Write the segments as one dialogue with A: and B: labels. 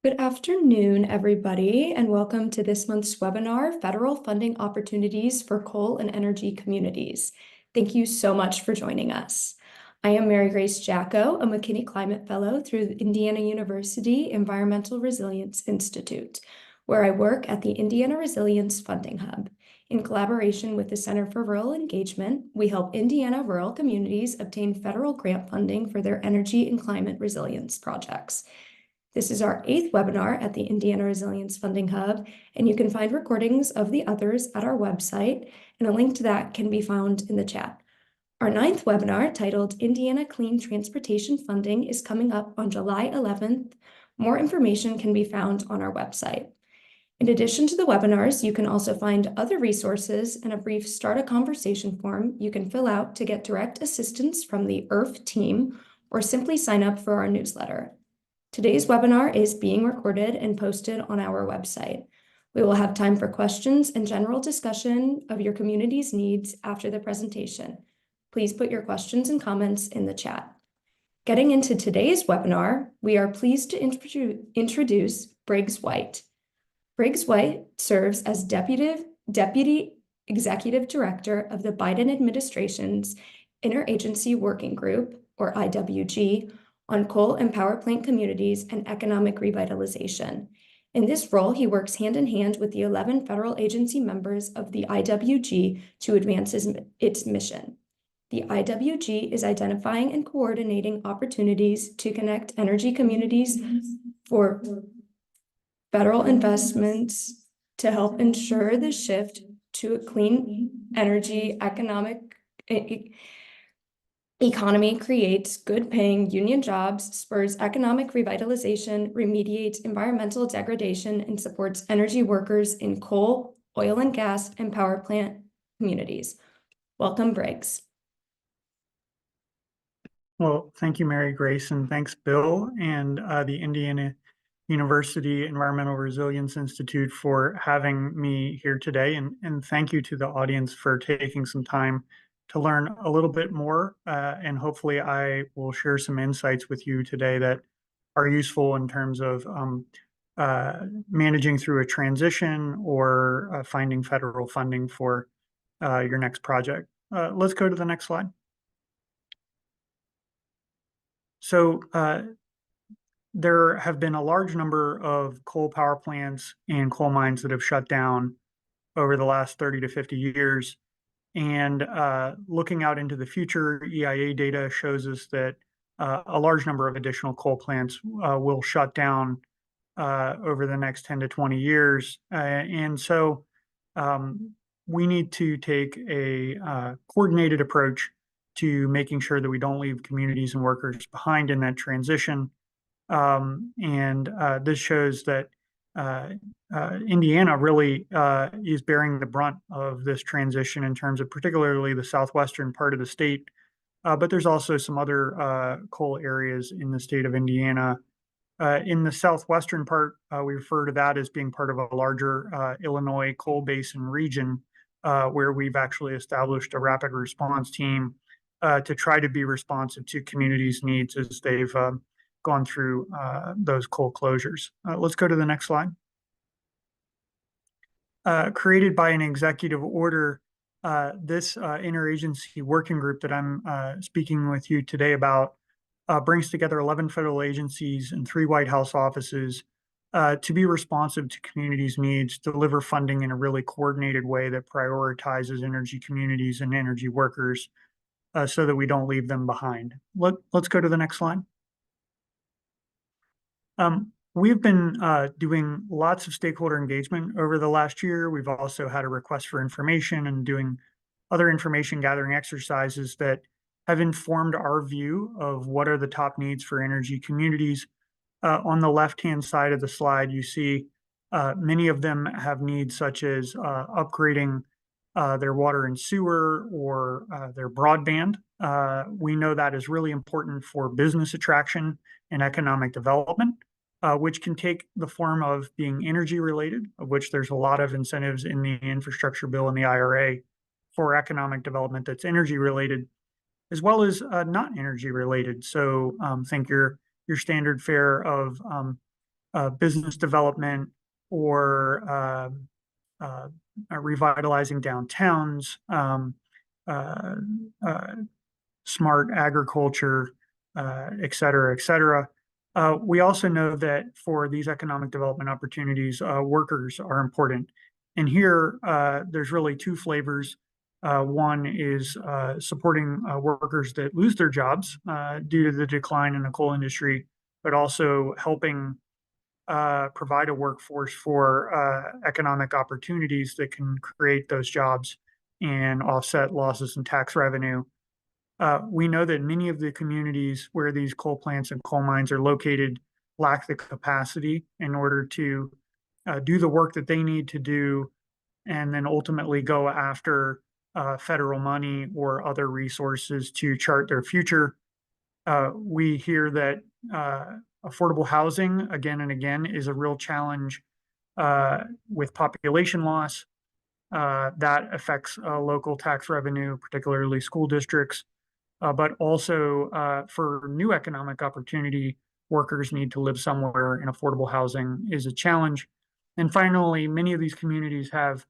A: Good afternoon, everybody, and welcome to this month's webinar, Federal Funding Opportunities for Coal and Energy Communities. Thank you so much for joining us. I am Mary Grace Jacko, a McKinney Climate Fellow through the Indiana University Environmental Resilience Institute, where I work at the Indiana Resilience Funding Hub. In collaboration with the Center for Rural Engagement, we help Indiana rural communities obtain federal grant funding for their energy and climate resilience projects. This is our 8th webinar at the Indiana Resilience Funding Hub, and you can find recordings of the others at our website, and a link to that can be found in the chat. Our 9th webinar, titled Indiana Clean Transportation Funding, is coming up on July 11th. More information can be found on our website. In addition to the webinars, you can also find other resources and a brief Start a Conversation form you can fill out to get direct assistance from the IRF team, or simply sign up for our newsletter. Today's webinar is being recorded and posted on our website. We will have time for questions and general discussion of your community's needs after the presentation. Please put your questions and comments in the chat. Getting into today's webinar, we are pleased to introduce Briggs White. Briggs White serves as Deputy Executive Director of the Biden administration's Interagency Working Group, or IWG, on coal and power plant communities and economic revitalization. In this role, he works hand in hand with the 11 federal agency members of the IWG to advance its mission. The IWG is identifying and coordinating opportunities to connect energy communities for federal investments to help ensure the shift to a clean energy economy creates good-paying union jobs, spurs economic revitalization, remediates environmental degradation, and supports energy workers in coal, oil and gas, and power plant communities. Welcome, Briggs.
B: Well, thank you, Mary Grace, and thanks, Bill, and the Indiana University Environmental Resilience Institute for having me here today. And thank you to the audience for taking some time to learn a little bit more, and hopefully I will share some insights with you today that are useful in terms of managing through a transition or finding federal funding for your next project. Let's go to the next slide. So there have been a large number of coal power plants and coal mines that have shut down over the last 30 to 50 years. And looking out into the future, EIA data shows us that a large number of additional coal plants will shut down over the next 10 to 20 years. And so we need to take a coordinated approach to making sure that we don't leave communities and workers behind in that transition. This shows that Indiana really is bearing the brunt of this transition in terms of particularly the southwestern part of the state. But there's also some other coal areas in the state of Indiana. In the southwestern part, we refer to that as being part of a larger Illinois coal basin region, where we've actually established a rapid response team to try to be responsive to communities' needs as they've gone through those coal closures. Let's go to the next slide. Created by an executive order, this interagency working group that I'm speaking with you today about brings together 11 federal agencies and 3 White House offices to be responsive to communities' needs, deliver funding in a really coordinated way that prioritizes energy communities and energy workers so that we don't leave them behind. Let's go to the next slide. We've been doing lots of stakeholder engagement over the last year. We've also had a request for information and doing other information gathering exercises that have informed our view of what are the top needs for energy communities. On the left-hand side of the slide, you see many of them have needs such as upgrading their water and sewer or their broadband. We know that is really important for business attraction and economic development, which can take the form of being energy related, of which there's a lot of incentives in the infrastructure bill and the IRA for economic development that's energy related, as well as not energy related. So think your standard fare of business development or revitalizing downtowns, uh, uh, smart agriculture, et cetera, et cetera. We also know that for these economic development opportunities, workers are important. And here, there's really two flavors. One is supporting workers that lose their jobs due to the decline in the coal industry, but also helping provide a workforce for economic opportunities that can create those jobs and offset losses in tax revenue. We know that many of the communities where these coal plants and coal mines are located lack the capacity in order to do the work that they need to do and then ultimately go after federal money or other resources to chart their future. We hear that affordable housing again and again is a real challenge with population loss. That affects local tax revenue, particularly school districts, but also for new economic opportunity, workers need to live somewhere, and affordable housing is a challenge. And finally, many of these communities have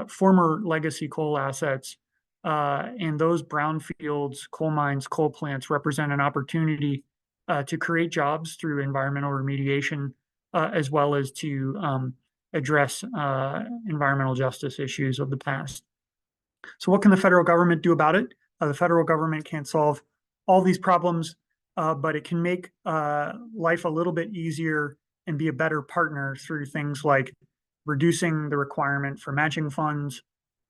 B: former legacy coal assets, and those brownfields, coal mines, coal plants represent an opportunity to create jobs through environmental remediation, as well as to address environmental justice issues of the past. So, what can the federal government do about it? The federal government can't solve all these problems, but it can make life a little bit easier and be a better partner through things like reducing the requirement for matching funds,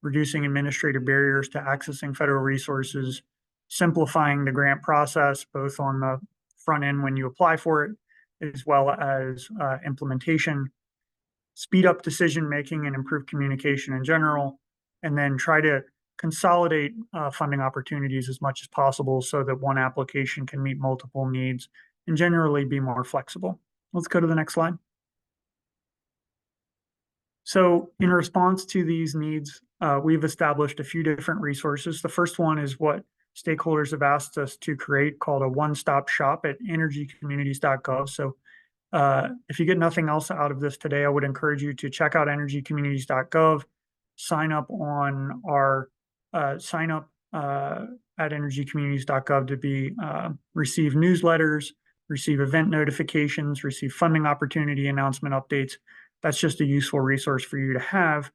B: reducing administrative barriers to accessing federal resources, simplifying the grant process, both on the front end when you apply for it, as well as implementation, speed up decision making and improve communication in general, and then try to consolidate funding opportunities as much as possible so that one application can meet multiple needs and generally be more flexible. Let's go to the next slide. So in response to these needs, we've established a few different resources. The first one is what stakeholders have asked us to create, called a one-stop shop at energycommunities.gov. So if you get nothing else out of this today, I would encourage you to check out energycommunities.gov, sign up on our sign up at energycommunities.gov to be receive newsletters, receive event notifications, receive funding opportunity announcement updates. That's just a useful resource for you to have.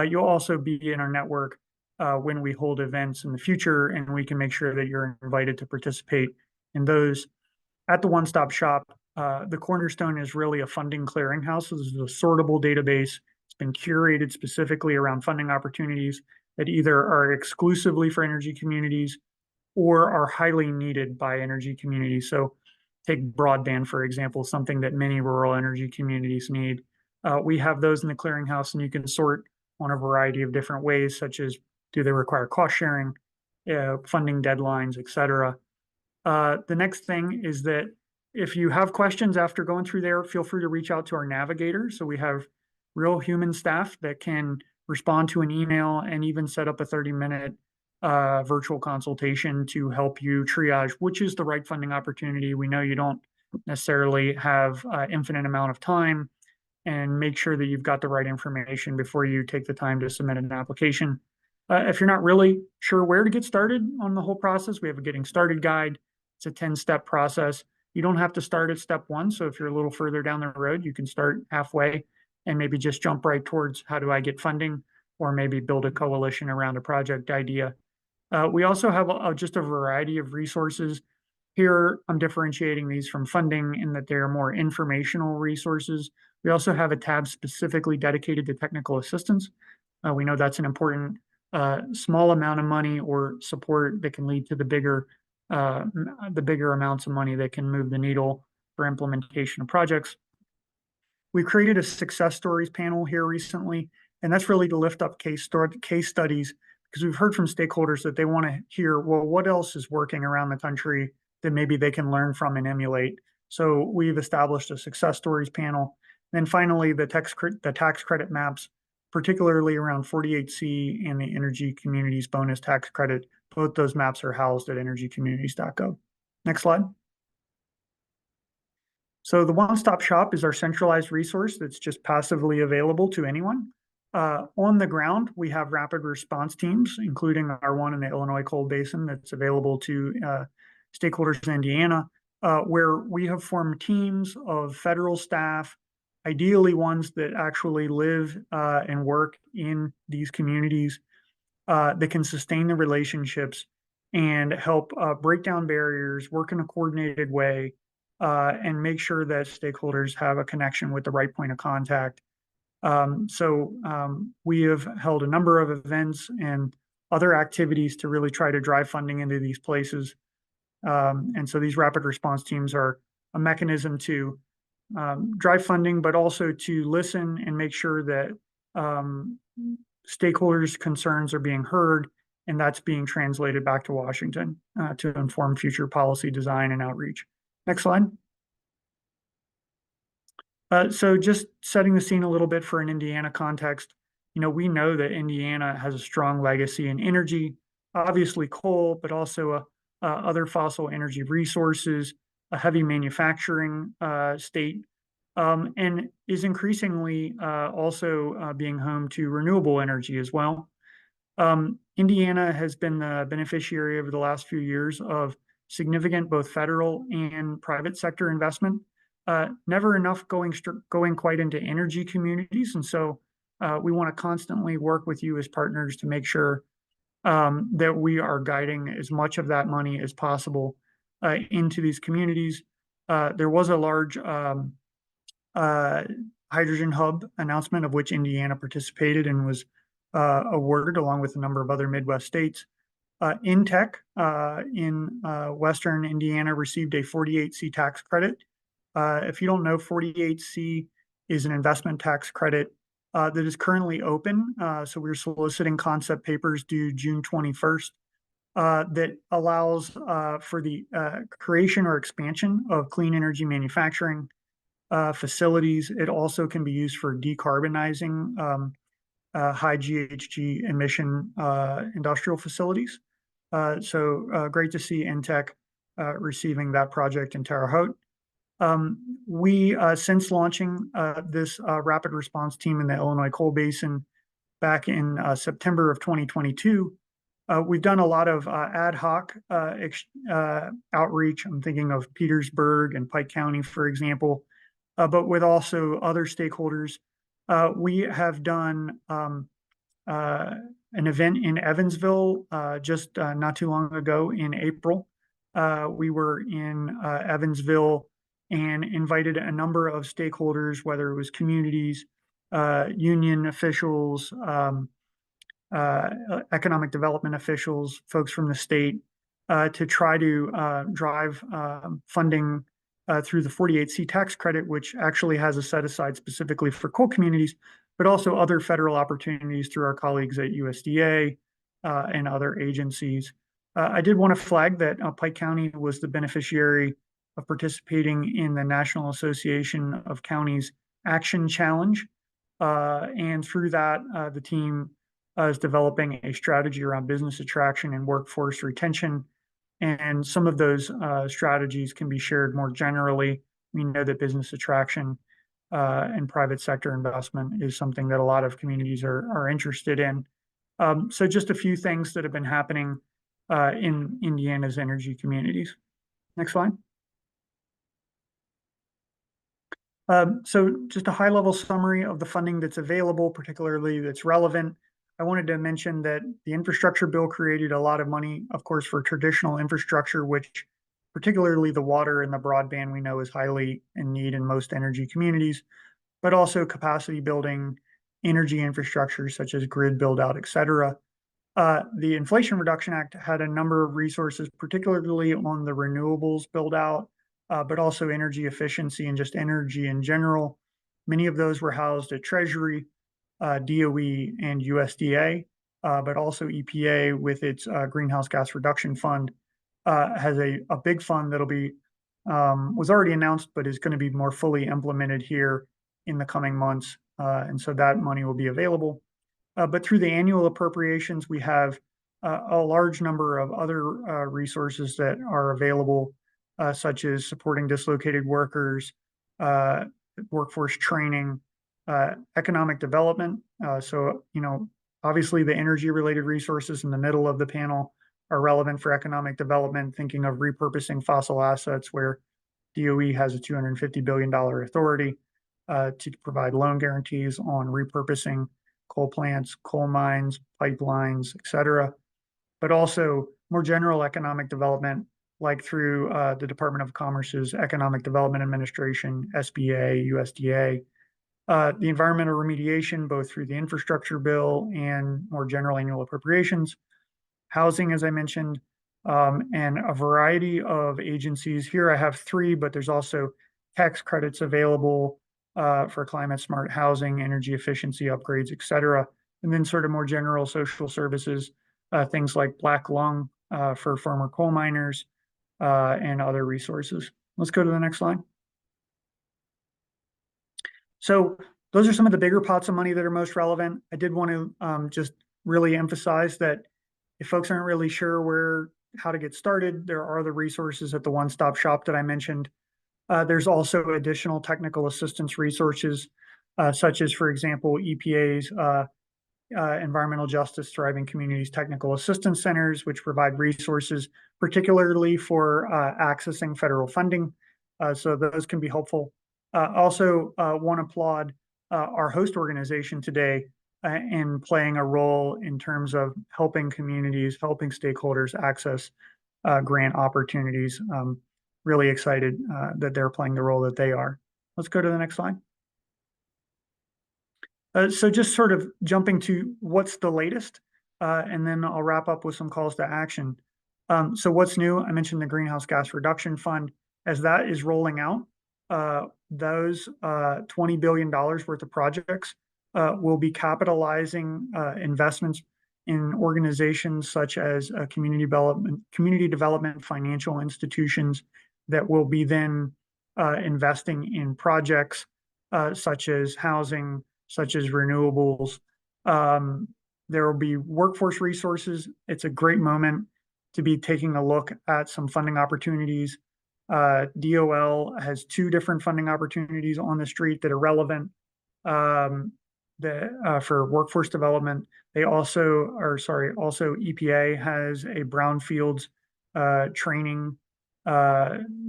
B: You'll also be in our network when we hold events in the future, and we can make sure that you're invited to participate in those. At the one-stop shop, the cornerstone is really a funding clearinghouse. So this is a sortable database. It's been curated specifically around funding opportunities that either are exclusively for energy communities or are highly needed by energy communities. So take broadband, for example, something that many rural energy communities need. We have those in the clearinghouse, and you can sort on a variety of different ways, such as do they require cost sharing, funding deadlines, et cetera. The next thing is that if you have questions after going through there, feel free to reach out to our navigator. So we have real human staff that can respond to an email and even set up a 30-minute virtual consultation to help you triage which is the right funding opportunity. We know you don't necessarily have infinite amount of time, and make sure that you've got the right information before you take the time to submit an application. If you're not really sure where to get started on the whole process, we have a getting started guide. It's a 10-step process. You don't have to start at step one. So if you're a little further down the road, you can start halfway and maybe just jump right towards how do I get funding, or maybe build a coalition around a project idea. We also have just a variety of resources. Here, I'm differentiating these from funding in that they're more informational resources. We also have a tab specifically dedicated to technical assistance. We know that's an important small amount of money or support that can lead to the bigger amounts of money that can move the needle for implementation of projects. We created a success stories panel here recently, and that's really to lift up case studies, because we've heard from stakeholders that they want to hear, well, what else is working around the country that maybe they can learn from and emulate. So we've established a success stories panel. And then finally, the tax credit maps, particularly around 48C and the Energy Communities Bonus Tax Credit. Both those maps are housed at energycommunities.gov. Next slide. So the one-stop shop is our centralized resource that's just passively available to anyone. On the ground, we have rapid response teams, including our one in the Illinois Cold Basin that's available to stakeholders in Indiana, where we have formed teams of federal staff, ideally ones that actually live and work in these communities that can sustain the relationships and help break down barriers, work in a coordinated way, and make sure that stakeholders have a connection with the right point of contact. We have held a number of events and other activities to really try to drive funding into these places. And so these rapid response teams are a mechanism to drive funding, but also to listen and make sure that um, stakeholders' concerns are being heard, and that's being translated back to Washington to inform future policy design and outreach. Next slide. So just setting the scene a little bit for an Indiana context, we know that Indiana has a strong legacy in energy, obviously coal, but also other fossil energy resources, a heavy manufacturing state, and is increasingly also being home to renewable energy as well. Indiana has been the beneficiary over the last few years of significant both federal and private sector investment. Never enough going quite into energy communities, and so we want to constantly work with you as partners to make sure that we are guiding as much of that money as possible into these communities. There was a large uh, hydrogen hub announcement of which Indiana participated and was awarded along with a number of other Midwest states. Intech in Western Indiana received a 48C tax credit. If you don't know, 48C is an investment tax credit that is currently open. So we're soliciting concept papers due June 21st that allows for the creation or expansion of clean energy manufacturing facilities. It also can be used for decarbonizing high GHG emission industrial facilities. Great to see Intech receiving that project in Terre Haute. We, since launching this rapid response team in the Illinois Coal Basin back in September of 2022, we've done a lot of ad hoc outreach. I'm thinking of Petersburg and Pike County, for example, but with also other stakeholders. We have done an event in Evansville just not too long ago in April. We were in Evansville and invited a number of stakeholders, whether it was communities, union officials, economic development officials, folks from the state, to try to drive funding through the 48C tax credit, which actually has a set aside specifically for coal communities, but also other federal opportunities through our colleagues at USDA and other agencies. I did want to flag that Pike County was the beneficiary of participating in the National Association of Counties Action Challenge. And through that, the team is developing a strategy around business attraction and workforce retention. And some of those strategies can be shared more generally. We know that business attraction and private sector investment is something that a lot of communities are interested in. So just a few things that have been happening in Indiana's energy communities. Next slide. So just a high level summary of the funding that's available, particularly that's relevant. I wanted to mention that the infrastructure bill created a lot of money, of course, for traditional infrastructure, which particularly the water and the broadband we know is highly in need in most energy communities, but also capacity building, energy infrastructure such as grid build out, et cetera. The Inflation Reduction Act had a number of resources, particularly on the renewables build out, but also energy efficiency and just energy in general. Many of those were housed at Treasury, DOE, and USDA, but also EPA with its Greenhouse Gas Reduction Fund has a big fund that'll be was already announced, but is going to be more fully implemented here in the coming months. And so that money will be available. But through the annual appropriations, we have a large number of other resources that are available, such as supporting dislocated workers, workforce training, economic development. So, obviously the energy related resources in the middle of the panel are relevant for economic development, thinking of repurposing fossil assets where DOE has a $250 billion authority to provide loan guarantees on repurposing coal plants, coal mines, pipelines, et cetera, but also more general economic development, like through the Department of Commerce's Economic Development Administration, SBA, USDA, the environmental remediation, both through the infrastructure bill and more general annual appropriations, housing, as I mentioned, and a variety of agencies. Here I have three, but there's also tax credits available for climate smart housing, energy efficiency upgrades, et cetera. And then sort of more general social services, things like Black Lung for former coal miners and other resources. Let's go to the next slide. So those are some of the bigger pots of money that are most relevant. I did want to just really emphasize that if folks aren't really sure how to get started, there are the resources at the one-stop shop that I mentioned. There's also additional technical assistance resources, such as, for example, EPA's Environmental Justice Thriving Communities Technical Assistance Centers, which provide resources particularly for accessing federal funding. So those can be helpful. Also want to applaud our host organization today in playing a role in terms of helping communities, helping stakeholders access grant opportunities. Really excited that they're playing the role that they are. Let's go to the next slide. So just sort of jumping to what's the latest, and then I'll wrap up with some calls to action. So what's new? I mentioned the Greenhouse Gas Reduction Fund. As that is rolling out, those $20 billion worth of projects will be capitalizing investments in organizations such as community development financial institutions that will be then investing in projects such as housing, such as renewables. There will be workforce resources. It's a great moment to be taking a look at some funding opportunities. DOL has two different funding opportunities on the street that are relevant for workforce development. Also EPA has a brownfields training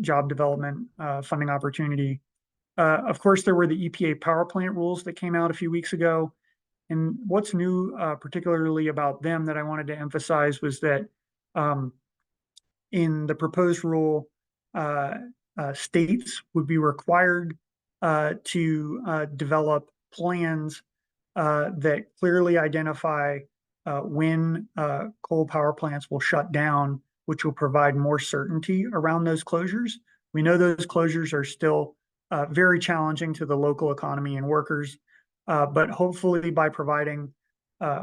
B: job development funding opportunity. Of course, there were the EPA power plant rules that came out a few weeks ago. And what's new, particularly about them, that I wanted to emphasize was that in the proposed rule, states would be required to develop plans that clearly identify when coal power plants will shut down, which will provide more certainty around those closures. We know those closures are still very challenging to the local economy and workers, but hopefully by providing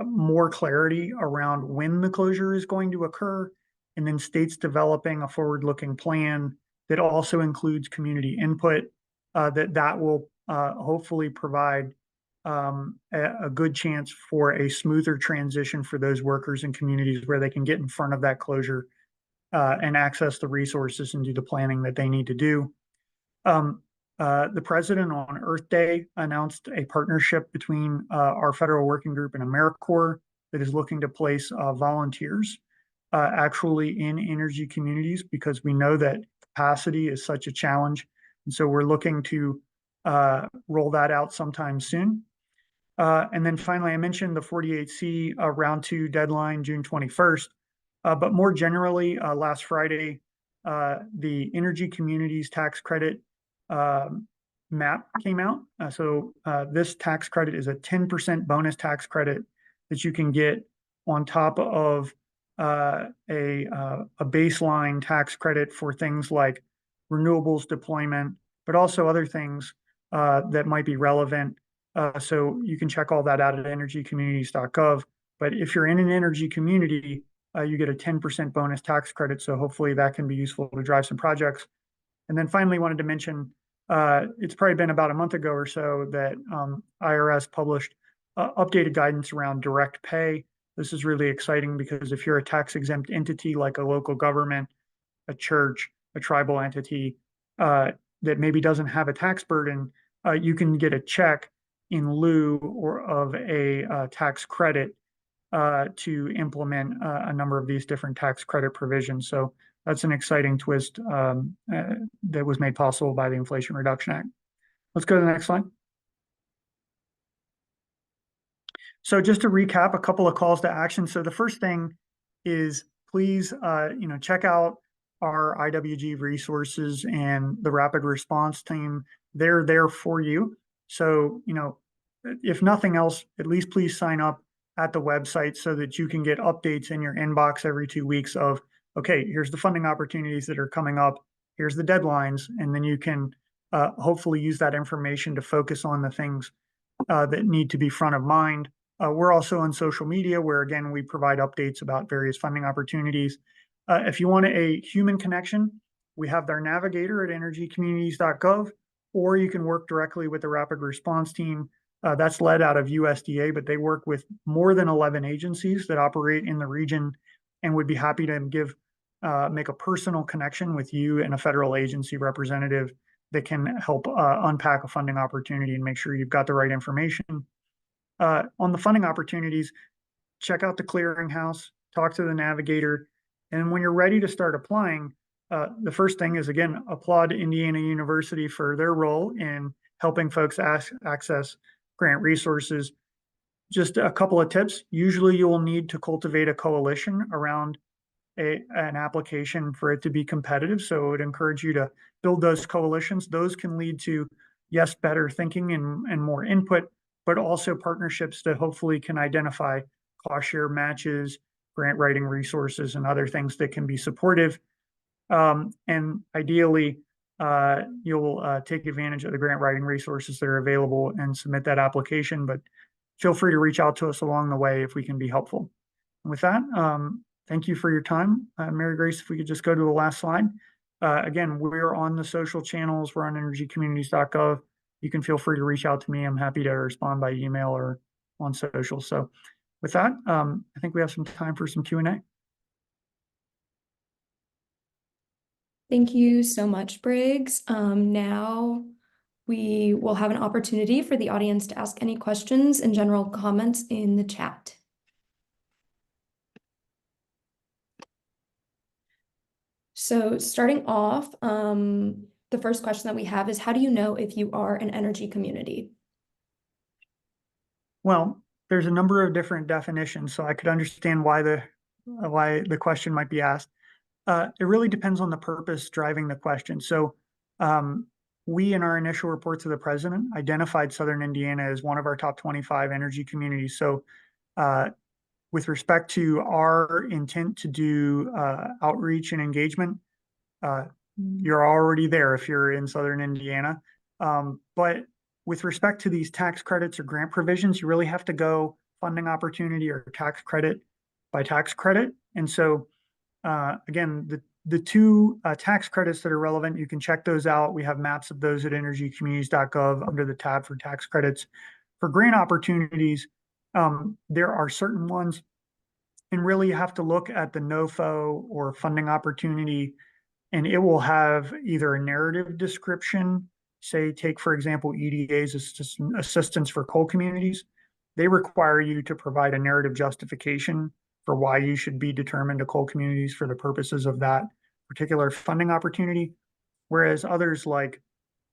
B: more clarity around when the closure is going to occur, and then states developing a forward-looking plan that also includes community input, that will hopefully provide a good chance for a smoother transition for those workers and communities where they can get in front of that closure and access the resources and do the planning that they need to do. The president on Earth Day announced a partnership between our federal working group and AmeriCorps that is looking to place volunteers actually in energy communities, because we know that capacity is such a challenge. And so we're looking to roll that out sometime soon. And then finally, I mentioned the 48C round 2 deadline, June 21st. But more generally, last Friday, the Energy Communities Tax Credit map came out. So this tax credit is a 10% bonus tax credit that you can get on top of a baseline tax credit for things like renewables deployment, but also other things that might be relevant. So you can check all that out at energycommunities.gov. But if you're in an energy community, you get a 10% bonus tax credit. So hopefully that can be useful to drive some projects. And then finally wanted to mention, it's probably been about a month ago or so that IRS published updated guidance around direct pay. This is really exciting because if you're a tax exempt entity like a local government, a church, a tribal entity, that maybe doesn't have a tax burden, you can get a check in lieu or of a tax credit to implement a number of these different tax credit provisions. So that's an exciting twist that was made possible by the Inflation Reduction Act. Let's go to the next slide. So just to recap, a couple of calls to action. So the first thing is please, check out our IWG resources and the rapid response team. They're there for you. So, if nothing else, at least please sign up at the website so that you can get updates in your inbox every 2 weeks of, okay, here's the funding opportunities that are coming up. Here's the deadlines. And then you can hopefully use that information to focus on the things that need to be front of mind. We're also on social media where, again, we provide updates about various funding opportunities. If you want a human connection, we have their navigator at energycommunities.gov, or you can work directly with the rapid response team. That's led out of USDA, but they work with more than 11 agencies that operate in the region and would be happy to make a personal connection with you and a federal agency representative that can help unpack a funding opportunity and make sure you've got the right information. On the funding opportunities, check out the clearinghouse, talk to the navigator, and when you're ready to start applying, the first thing is, again, applaud Indiana University for their role in helping folks access grant resources. Just a couple of tips. Usually you will need to cultivate a coalition around an application for it to be competitive. So I would encourage you to build those coalitions. Those can lead to, yes, better thinking and more input, but also partnerships that hopefully can identify cost share matches, grant writing resources, and other things that can be supportive. And ideally, you'll take advantage of the grant writing resources that are available and submit that application. But feel free to reach out to us along the way if we can be helpful. And with that, thank you for your time. Mary Grace, if we could just go to the last slide. Again, we're on the social channels. We're on energycommunities.gov. You can feel free to reach out to me. I'm happy to respond by email or on social. So with that, I think we have some time for some Q&A.
A: Thank you so much, Briggs. Now we will have an opportunity for the audience to ask any questions and general comments in the chat. So starting off, the first question that we have is, how do you know if you are an energy community?
B: Well, there's a number of different definitions, so I could understand why the question might be asked. It really depends on the purpose driving the question. So we, in our initial report to the president, identified Southern Indiana as one of our top 25 energy communities. So with respect to our intent to do outreach and engagement, you're already there if you're in Southern Indiana. But with respect to these tax credits or grant provisions, you really have to go funding opportunity or tax credit by tax credit. And so again, the two tax credits that are relevant, you can check those out. We have maps of those at energycommunities.gov under the tab for tax credits. For grant opportunities, there are certain ones, and really you have to look at the NOFO or funding opportunity, and it will have either a narrative description, say, take, for example, EDA's assistance for coal communities. They require you to provide a narrative justification for why you should be determined to coal communities for the purposes of that particular funding opportunity. Whereas others like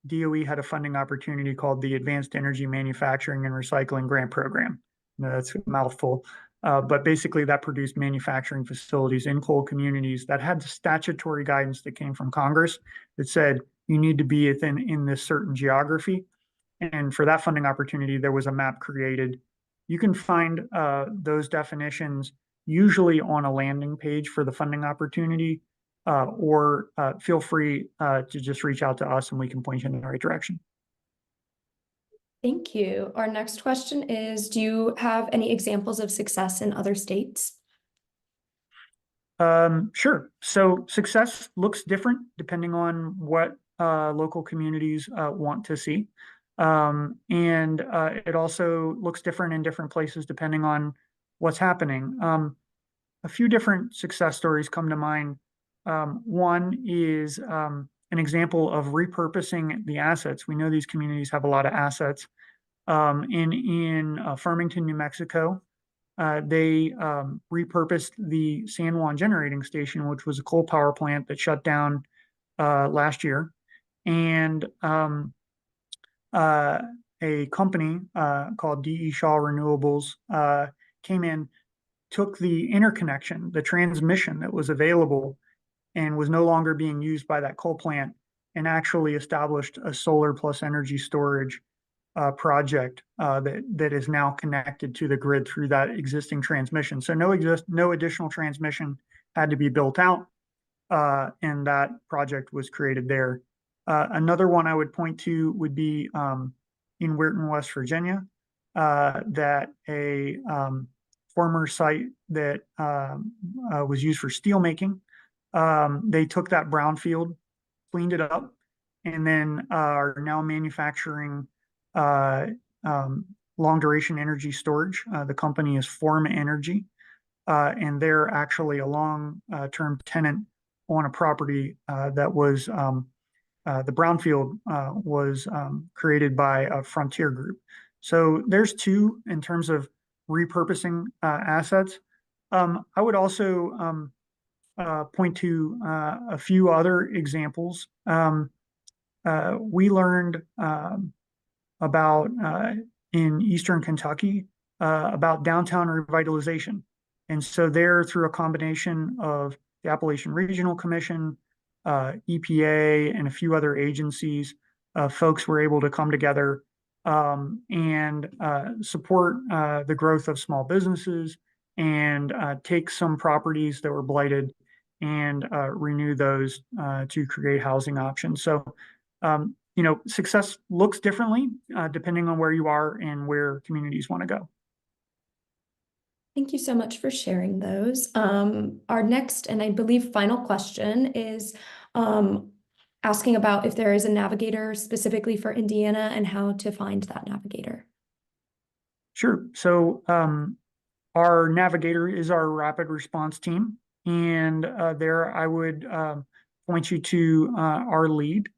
B: DOE had a funding opportunity called the Advanced Energy Manufacturing and Recycling Grant Program. That's a mouthful. But basically that produced manufacturing facilities in coal communities that had the statutory guidance that came from Congress that said you need to be in this certain geography. And for that funding opportunity, there was a map created. You can find those definitions usually on a landing page for the funding opportunity, or feel free to just reach out to us and we can point you in the right direction.
A: Thank you. Our next question is, do you have any examples of success in other states?
B: Sure. So success looks different depending on what local communities want to see. And it also looks different in different places depending on what's happening. A few different success stories come to mind. One is an example of repurposing the assets. We know these communities have a lot of assets. In Farmington, New Mexico, they repurposed the San Juan Generating Station, which was a coal power plant that shut down last year. And a company called D.E. Shaw Renewables came in, took the interconnection, the transmission that was available and was no longer being used by that coal plant, and actually established a solar plus energy storage project that is now connected to the grid through that existing transmission. So no additional transmission had to be built out, and that project was created there. Another one I would point to would be in Weirton, West Virginia, that a former site that was used for steel making. They took that brownfield, cleaned it up, and then are now manufacturing long duration energy storage. The company is Form Energy, and they're actually a long term tenant on a property that was the brownfield was created by a Frontier Group. So there's two in terms of repurposing assets. I would also point to a few other examples. We learned about in Eastern Kentucky about downtown revitalization. And so there, through a combination of the Appalachian Regional Commission, EPA, and a few other agencies, folks were able to come together and support the growth of small businesses and take some properties that were blighted and renew those to create housing options. So, success looks differently depending on where you are and where communities want to go.
A: Thank you so much for sharing those. Our next and I believe final question is asking about if there is a navigator specifically for Indiana and how to find that navigator.
B: Sure. So our navigator is our rapid response team. And there I would point you to our lead.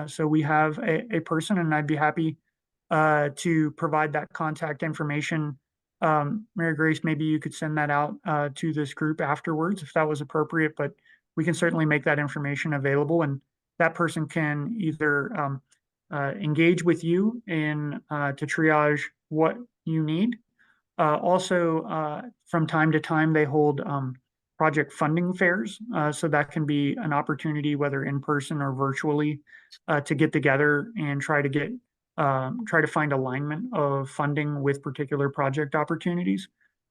B: So we have a person, and I'd be happy to provide that contact information. Mary Grace, maybe you could send that out to this group afterwards if that was appropriate, but we can certainly make that information available, and that person can either engage with you in to triage what you need. Also, from time to time, they hold project funding fairs. So that can be an opportunity, whether in person or virtually, to get together and try to find alignment of funding with particular project opportunities,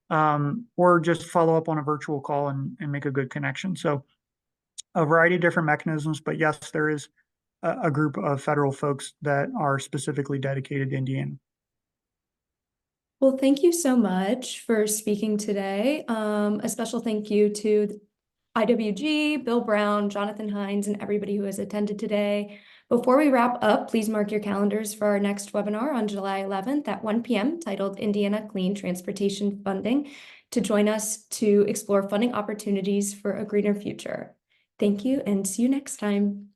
B: or just follow up on a virtual call and make a good connection. So a variety of different mechanisms, but yes, there is a group of federal folks that are specifically dedicated to Indiana.
A: Well, thank you so much for speaking today. A special thank you to IWG, Bill Brown, Jonathan Hines, and everybody who has attended today. Before we wrap up, please mark your calendars for our next webinar on July 11th at 1 p.m. titled Indiana Clean Transportation Funding, to join us to explore funding opportunities for a greener future. Thank you and see you next time.